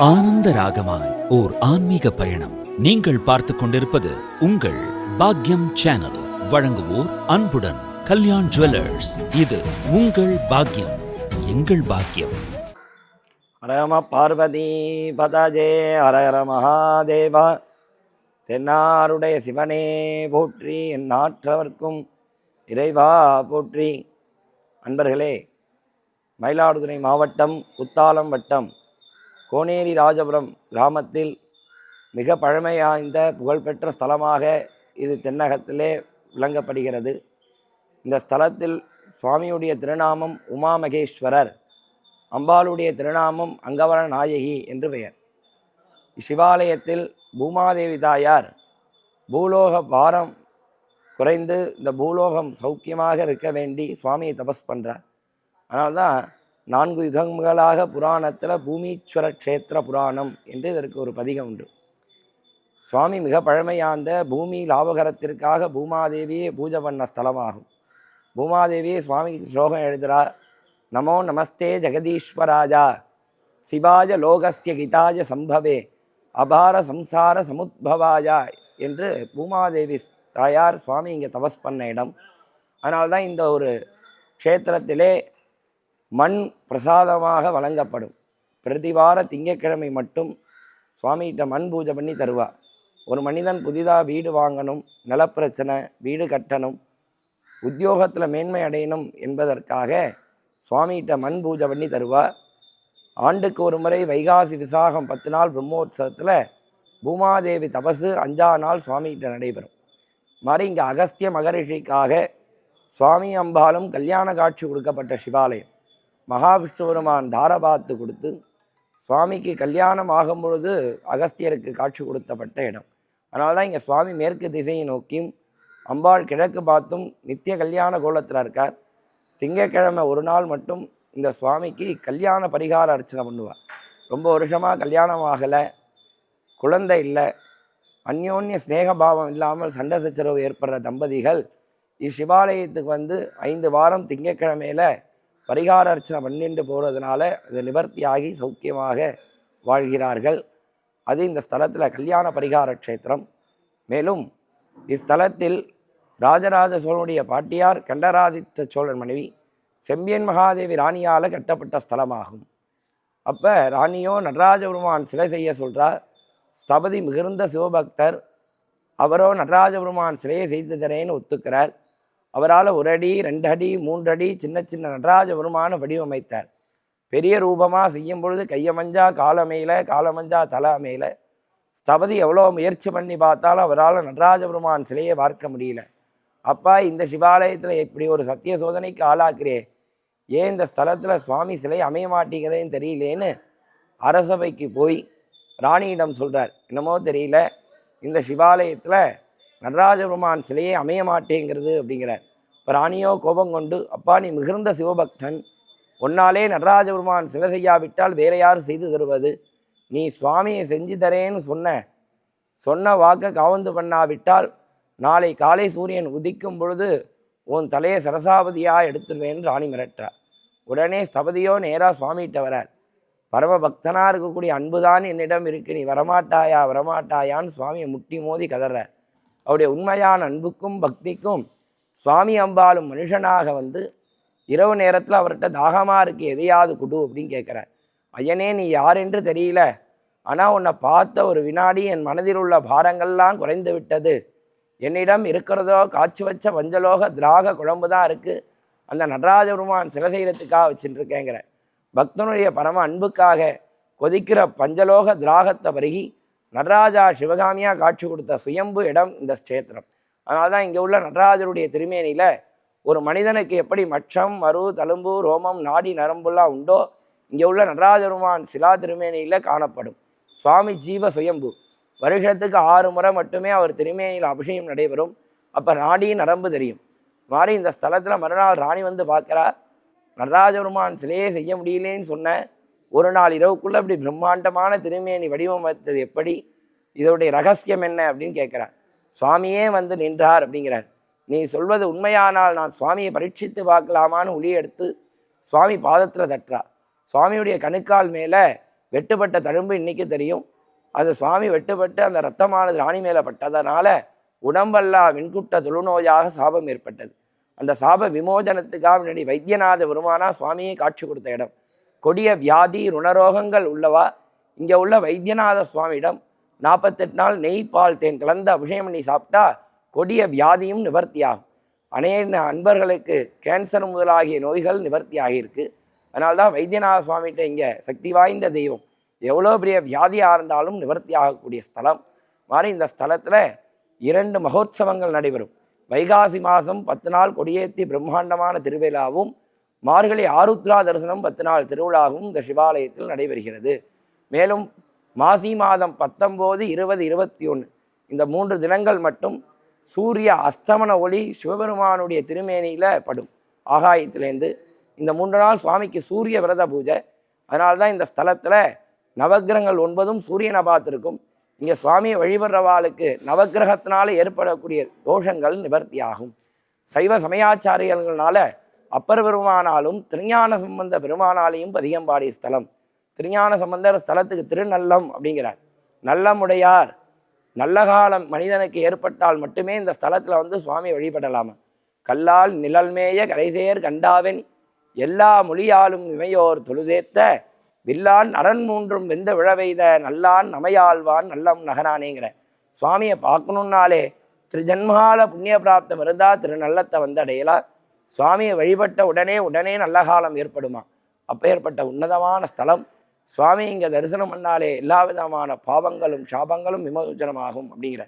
ஆனந்த ராகமாய் ஓர் ஆன்மீக பயணம். நீங்கள் பார்த்துக் கொண்டிருப்பது உங்கள் பாக்யம் சேனல். வழங்குவோர் அன்புடன் கல்யாண் ஜுவல்லர்ஸ். இது உங்கள் பாக்யம், எங்கள் பாக்யம். ஹரம பார்வதி பதஜே ஹரஹர மகாதேவா. தென்னாருடைய சிவனே போற்றி, என் நாற்றவர்க்கும் இறைவா போற்றி. அன்பர்களே, மயிலாடுதுறை மாவட்டம் குத்தாலம் வட்டம் கோனேரி ராஜபுரம் கிராமத்தில் மிக பழமையாய்ந்த புகழ்பெற்ற ஸ்தலமாக இது தென்னகத்திலே விளங்கப்படுகிறது. இந்த ஸ்தலத்தில் சுவாமியுடைய திருநாமம் உமா மகேஸ்வரர், அம்பாளுடைய திருநாமம் அங்கவர நாயகி என்று பெயர். சிவாலயத்தில் பூமாதேவி தாயார் பூலோக பாரம் குறைந்து இந்த பூலோகம் சௌக்கியமாக இருக்க வேண்டி சுவாமியை தபஸ் பண்ணுறார். அதனால்தான் 4 யுகங்களாக புராணத்தில் பூமீஸ்வர க்ஷேத்திர புராணம் என்று இதற்கு ஒரு பதிகம் உண்டு. சுவாமி மிக பழமையாந்த பூமி லாபகரத்திற்காக பூமாதேவியே பூஜை பண்ண ஸ்தலமாகும். பூமாதேவியே சுவாமிக்கு ஸ்லோகம் எழுதுகிறார். நமோ நமஸ்தே ஜெகதீஸ்வராஜா சிவாய லோகஸ்ய கிதாய சம்பவே அபார சம்சார சமுத்பவாயா என்று பூமாதேவி தாயார் சுவாமி இங்கே தபஸ் பண்ண இடம். அதனால்தான் இந்த ஒரு க்ஷேத்திரத்திலே மண் பிரசாதமாக வழங்கப்படும். பிரதிவார திங்கட்கிழமை மட்டும் சுவாமிகிட்ட மண் பூஜை பண்ணி தருவார். ஒரு மனிதன் புதிதாக வீடு வாங்கணும், நிலப்பிரச்சனை, வீடு கட்டணும், உத்தியோகத்தில் மேன்மை அடையணும் என்பதற்காக சுவாமிகிட்ட மண் பூஜை பண்ணி தருவார். ஆண்டுக்கு ஒரு முறை வைகாசி விசாகம் 10 நாள் பிரம்மோற்சவத்தில் பூமாதேவி தபசு 5ஆம் நாள் சுவாமிகிட்ட நடைபெறும். மாதிரி இங்கே அகஸ்திய மகரிஷிக்காக சுவாமி அம்பாலும் கல்யாண காட்சி கொடுக்கப்பட்ட சிவாலயம். மகாவிஷ்ணு பெருமான் தாரபாத்து கொடுத்து சுவாமிக்கு கல்யாணம் ஆகும் பொழுது அகஸ்தியருக்கு காட்சி கொடுத்தப்பட்ட இடம். அதனால தான் இங்கே சுவாமி மேற்கு திசையை நோக்கியும் அம்பாள் கிழக்கு பார்த்தும் நித்திய கல்யாண கோலத்தில் இருக்கார். திங்கட்கிழமை ஒரு நாள் மட்டும் இந்த சுவாமிக்கு கல்யாண பரிகார அர்ச்சனை பண்ணுவார். ரொம்ப வருஷமாக கல்யாணம் ஆகலை, குழந்தை இல்லை, அந்யோன்ய ஸ்நேகபாவம் இல்லாமல் சண்டை சச்சரவு ஏற்படுற தம்பதிகள் இவ்சிவாலயத்துக்கு வந்து 5 வாரம் திங்கட்கிழமையில் பரிகார அர்ச்சனை பண்ணிட்டு போகிறதுனால அது நிவர்த்தியாகி சௌக்கியமாக வாழ்கிறார்கள். அது இந்த ஸ்தலத்தில் கல்யாண பரிகார க்ஷேத்திரம். மேலும் இஸ்தலத்தில் ராஜராஜ சோழனுடைய பாட்டியார் கண்டராதித்த சோழன் மனைவி செம்பியன் மகாதேவி ராணியால் கட்டப்பட்ட ஸ்தலமாகும். அப்போ ராணியோ நடராஜபெருமான் சிலை செய்ய சொல்கிறார். ஸ்தபதி மிகுந்த சிவபக்தர். அவரோ நடராஜபெருமான் சிலையை செய்து தரேன்னு ஒத்துக்கிறார். அவரால் 1 அடி 2 அடி 3 அடி சின்ன சின்ன நடராஜபெருமான வடிவமைத்தார். பெரிய ரூபமாக செய்யும் பொழுது கையமஞ்சா காலமையில், காலமஞ்சா தலை அமையில். ஸ்தபதி எவ்வளோ முயற்சி பண்ணி பார்த்தாலும் அவரால் நடராஜபெருமான் சிலையை பார்க்க முடியல. அப்பா, இந்த சிவாலயத்தில் இப்படி ஒரு சத்திய சோதனைக்கு ஆளாக்குறே, ஏன் இந்த ஸ்தலத்தில் சுவாமி சிலை அமைய மாட்டேங்கிறதுன்னு தெரியலேன்னு அரசபைக்கு போய் ராணியிடம் சொல்கிறார். என்னமோ தெரியல, இந்த சிவாலயத்தில் நடராஜபெருமான் சிலையே அமைய மாட்டேங்கிறது அப்படிங்கிறார். இப்போ ராணியோ கோபம் கொண்டு, அப்பா நீ மிகுந்த சிவபக்தன், ஒன்னாலே நடராஜபெருமான் சிலை செய்யாவிட்டால் வேற யார் செய்து தருவது? நீ சுவாமியை செஞ்சு தரேன்னு சொன்ன வாக்கை காவந்து பண்ணாவிட்டால் நாளை காலை சூரியன் உதிக்கும் பொழுது உன் தலையை சரசாபதியாக எடுத்துருவேன்னு ராணி மிரட்டார். உடனே ஸ்தபதியோ நேராக சுவாமிகிட்ட வரார். பரமபக்தனாக இருக்கக்கூடிய அன்புதான் என்னிடம் இருக்குது, நீ வரமாட்டாயா வரமாட்டாயான்னு சுவாமியை முட்டி மோதி கதறார். அவருடைய உண்மையான அன்புக்கும் பக்திக்கும் சுவாமி அம்பாலும் மனுஷனாக வந்து இரவு நேரத்தில் அவர்கிட்ட தாகமாக இருக்குது, எதையாவது கொடு அப்படின்னு கேட்குறார். ஐயனே, நீ யார் என்று தெரியல, ஆனால் உன்னை பார்த்த ஒரு வினாடி என் மனதில் உள்ள பாரங்கள்லாம் குறைந்து விட்டது. என்னிடம் இருக்கிறதோ காய்ச்சி வச்ச பஞ்சலோக திராக குழம்பு தான் இருக்குது, அந்த நடராஜபெருமான் சிலை செய்கிறதுக்காக வச்சுட்டுருக்கேங்கிற. பக்தனுடைய பரம அன்புக்காக கொதிக்கிற பஞ்சலோக திராகத்தை பருகி நடராஜா சிவகாமியாக காட்சி கொடுத்த சுயம்பு இடம் இந்த க்ஷேத்திரம். அதனால தான் இங்கே உள்ள நடராஜருடைய திருமேனியில் ஒரு மனிதனுக்கு எப்படி மச்சம், மரு, தழும்பு, ரோமம், நாடி, நரம்புலாம் உண்டோ, இங்கே உள்ள நடராஜபெருமான் சிலா திருமேனியில் காணப்படும். சுவாமி ஜீவ சுயம்பு. வருஷத்துக்கு 6 முறை மட்டுமே அவர் திருமேனியில் அபிஷேகம் நடைபெறும். அப்போ நாடி நரம்பு தெரியும். மாதிரி இந்த ஸ்தலத்தில் மறுநாள் ராணி வந்து பார்க்குறார். நடராஜபெருமான் சிலையே செய்ய முடியலேன்னு சொன்ன ஒரு நாள் இரவுக்குள்ளே அப்படி பிரம்மாண்டமான திருமேனி வடிவமைத்தது எப்படி, இதோடைய ரகசியம் என்ன அப்படின்னு கேட்குறார். சுவாமியே வந்து நின்றார் அப்படிங்கிறார். நீ சொல்வது உண்மையானால் நான் சுவாமியை பரீட்சித்து பார்க்கலாமான்னு ஒளி எடுத்து சுவாமி பாதத்தில் தட்டுறா. சுவாமியுடைய கணுக்கால் மேலே வெட்டுப்பட்ட தழும்பு இன்னைக்கு தெரியும். அது சுவாமி வெட்டுப்பட்டு அந்த ரத்தமானது ராணி மேலே பட்டதனால உடம்பெல்லாம் விண்குட்ட தொழுநோயாக சாபம் ஏற்பட்டது. அந்த சாப விமோசனத்துக்காக முன்னாடி வைத்தியநாத பெருமானா சுவாமியை காட்சி கொடுத்த இடம். கொடிய வியாதி ருணரோகங்கள் உள்ளவா இங்கே உள்ள வைத்தியநாத சுவாமியிடம் 48 நாள் நெய் பால் தேன் கலந்து அபிஷேகம் பண்ணி சாப்பிட்டா கொடிய வியாதியும் நிவர்த்தியாகும். அநேக அன்பர்களுக்கு கேன்சர் முதலாகிய நோய்கள் நிவர்த்தியாகியிருக்கு. அதனால தான் வைத்தியநாத சுவாமிகிட்ட இங்கே சக்தி வாய்ந்த தெய்வம், எவ்வளோ பெரிய வியாதியாக இருந்தாலும் நிவர்த்தி ஆகக்கூடிய ஸ்தலம் மாதிரி இந்த ஸ்தலத்தில் 2 மகோத்சவங்கள் நடைபெறும். வைகாசி மாதம் 10 நாள் கொடியேற்றி பிரம்மாண்டமான திருவிழாவும், மார்கழி ஆருத்ரா தரிசனம் 10 நாள் திருவிழாவும் இந்த சிவாலயத்தில் நடைபெறுகிறது. மேலும் மாசி மாதம் 19, 20, 21 இந்த 3 தினங்கள் மட்டும் சூரிய அஸ்தமன ஒளி சிவபெருமானுடைய திருமேனியில் படும் ஆகாயத்திலேருந்து. இந்த 3 நாள் சுவாமிக்கு சூரிய விரத பூஜை. அதனால தான் இந்த ஸ்தலத்தில் நவக்கிரகங்கள் 9 சூரியனை பார்த்துருக்கும். இங்கே சுவாமியை வழிபடுறவாளுக்கு நவக்கிரகத்தினால ஏற்படக்கூடிய தோஷங்கள் நிவர்த்தியாகும். சைவ சமயாச்சாரியர்களால் அப்பர் பெருமானாலும் திருஞான சம்பந்த பெருமானாலையும் பதிகம் பாடிய ஸ்தலம். திருஞான சம்பந்தர் ஸ்தலத்துக்கு திருநல்லம் அப்படிங்கிறார். நல்லமுடையார் நல்ல காலம் மனிதனுக்கு ஏற்பட்டால் மட்டுமே இந்த ஸ்தலத்தில் வந்து சுவாமியை வழிபடலாமா. கல்லால் நிழல்மேய கரைசேர் கண்டாவென் எல்லா மொழியாலும் இமையோர் தொழுதேத்த வில்லான் அரண் 3 வெந்த விழவெய்த நல்லான் நமையாழ்வான் நல்லம் நகரானேங்கிற. சுவாமியை பார்க்கணுன்னாலே திருஜன்மால புண்ணிய பிராப்தம் இருந்தால் திருநல்லத்தை வந்து அடையலாம். சுவாமியை வழிபட்ட உடனே நல்ல காலம் ஏற்படுமா. அப்பேற்பட்ட உன்னதமான ஸ்தலம். சுவாமி இங்கே தரிசனம் பண்ணாலே எல்லா விதமான பாவங்களும் சாபங்களும் விமோசனமாகும் அப்படிங்கிற.